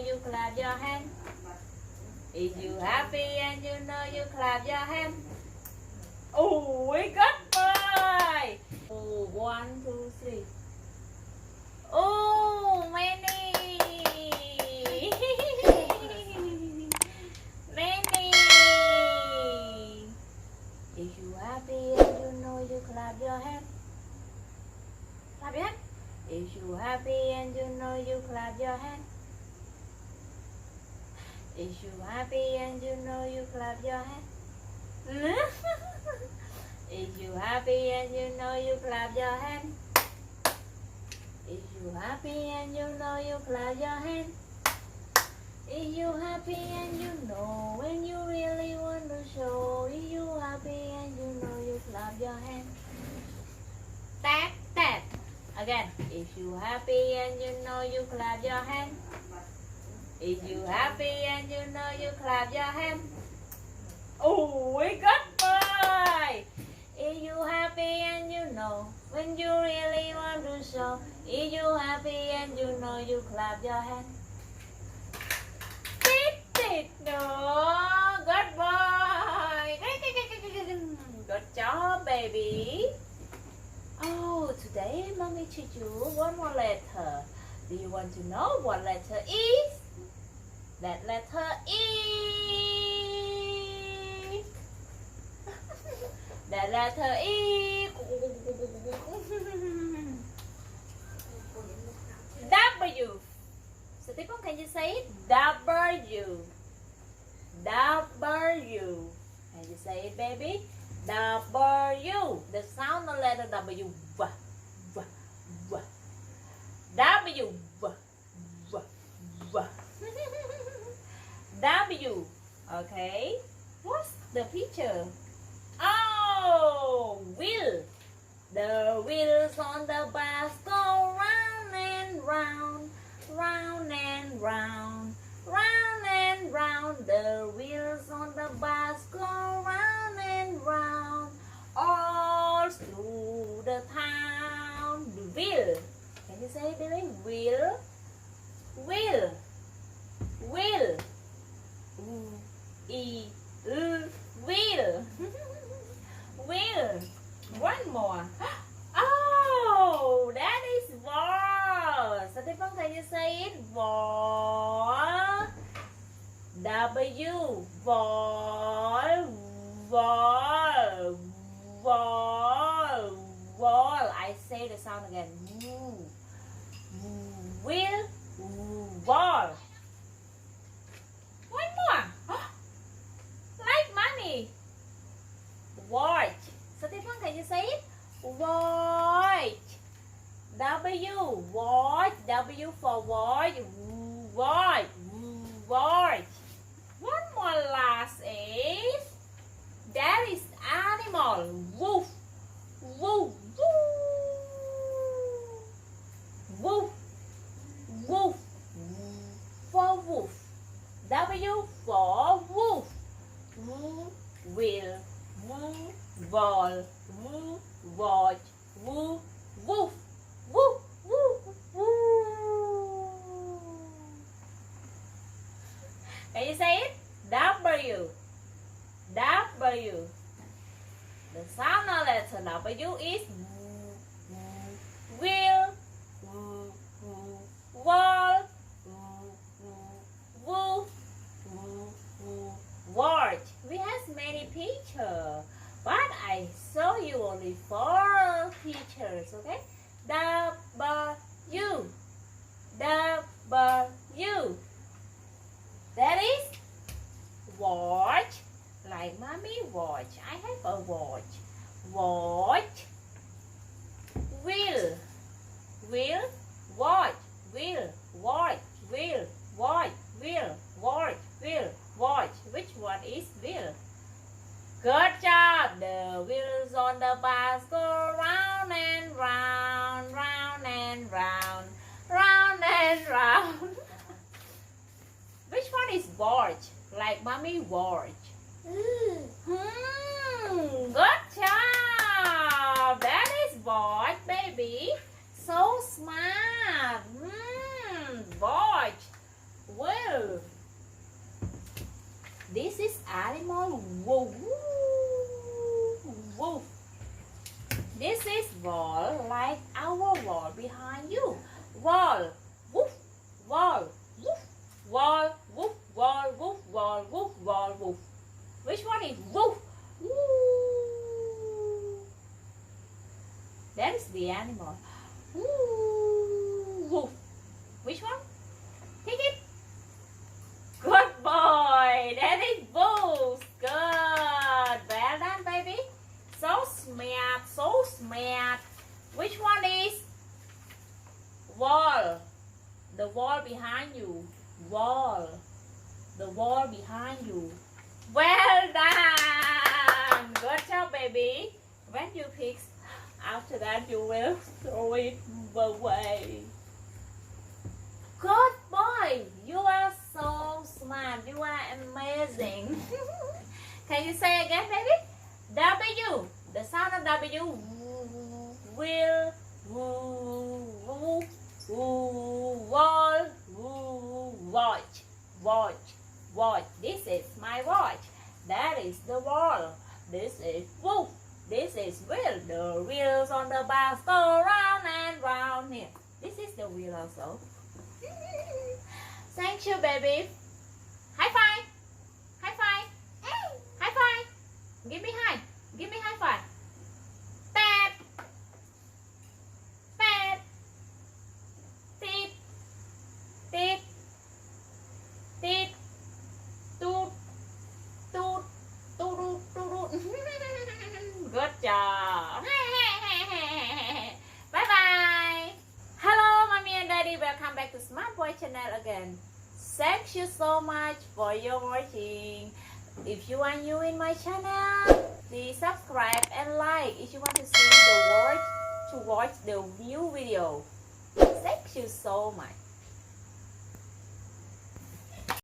you clap your hand. If you happy and you know you clap your hand. Oh, we got boy. Oh, 1, 2, 3. Oh, many. Many. If you happy and you know you clap your hand. Clap your hand. If you happy and you know you clap your hand. If you happy and you know you clap your hand. If you happy and you know you clap your hand. If you happy and you know you clap your hand. If you happy and you know when you really want to show. If you happy and you know you clap your hand. Tap, tap. Again. If you happy and you know you clap your hand. If you happy and you know you clap your hand. Oh, we got boy. If you happy and you know when you really want to show. If you happy and you know you clap your hand. No, good boy. Good job, baby. Oh, today mommy teach you one more letter. Do you want to know what letter is? That letter E. That letter E. W. Sethepong, can you say it? W. W. Can you say it, baby? W. The sound of letter W. W. W. W. W. W. Okay. What's the picture? Oh, wheel. The wheels on the bus go round and round, round and round, round and round. The wheels on the bus go round and round, all through the town. Wheel. Can you say it, baby? Wheel. Wheel. Wheel. Wheel. Wheel. One more. Oh, that is ball. Sethepong, can you say it? Ball. W. Ball. Ball. Ball. Ball. I say the sound again. Wheel. Ball. One more. Like mommy. Watch. Sethepong, can you say it? Watch. W. Watch. W for watch. Watch. Watch. One more last is. That is animal. Woof. Woof. Woof. Woof. For wolf. W for wolf. Wheel. Ball. Watch. Woof. Woof. Woof. Can you say it? W. W. The sound of letter W is wheel, wall, woof, watch. We have many pictures, but I show you only 4 pictures, okay? W. W. That is watch. Like mommy watch. I have a watch. Watch. Wheel. Wheel. Watch. Wheel. Watch. Wheel. Watch. Wheel. Watch. Wheel. Watch. Which one is wheel? Good job. The wheels on the bus go round and round, round and round, round and round. Which one is watch? Like mommy watch. Good job. That is watch, baby. So smart. Watch. Wheel. animal. Woof, woof. This is wall, like our wall behind you. Wall, woof, wall, woof, wall, woof, wall, woof, wall, woof, wall, woof. Which one is woof? Woo. That is the animal. Woo, woof. Which one? Take it. Good boy. That is woof. Good. Well done, baby. So smart. So smart. Which one is wall? The wall behind you. Wall. The wall behind you. Well done. Good job, baby. When you pick, after that you will throw it away. Good boy. You are so smart. You are amazing. Can you say again, baby? W. The sound of W. Will. Wall. Watch. Watch. Watch. This is my watch. That is the wall. This is woof. This is wheel. The wheels on the bus go round and round here. This is the wheel also. Thank you, baby. High five. High five. High five. Give me high. Give me high five. Pat. Pat. Teeth. Teeth. Teeth. Toot. Toot. Toot. Toot. Good job. Bye bye. Hello, mommy and daddy. Welcome back to Smart Boy channel again. Thank you so much for your watching. If you are new in my channel, please subscribe and like if you want to see the watch the new video. Thank you so much.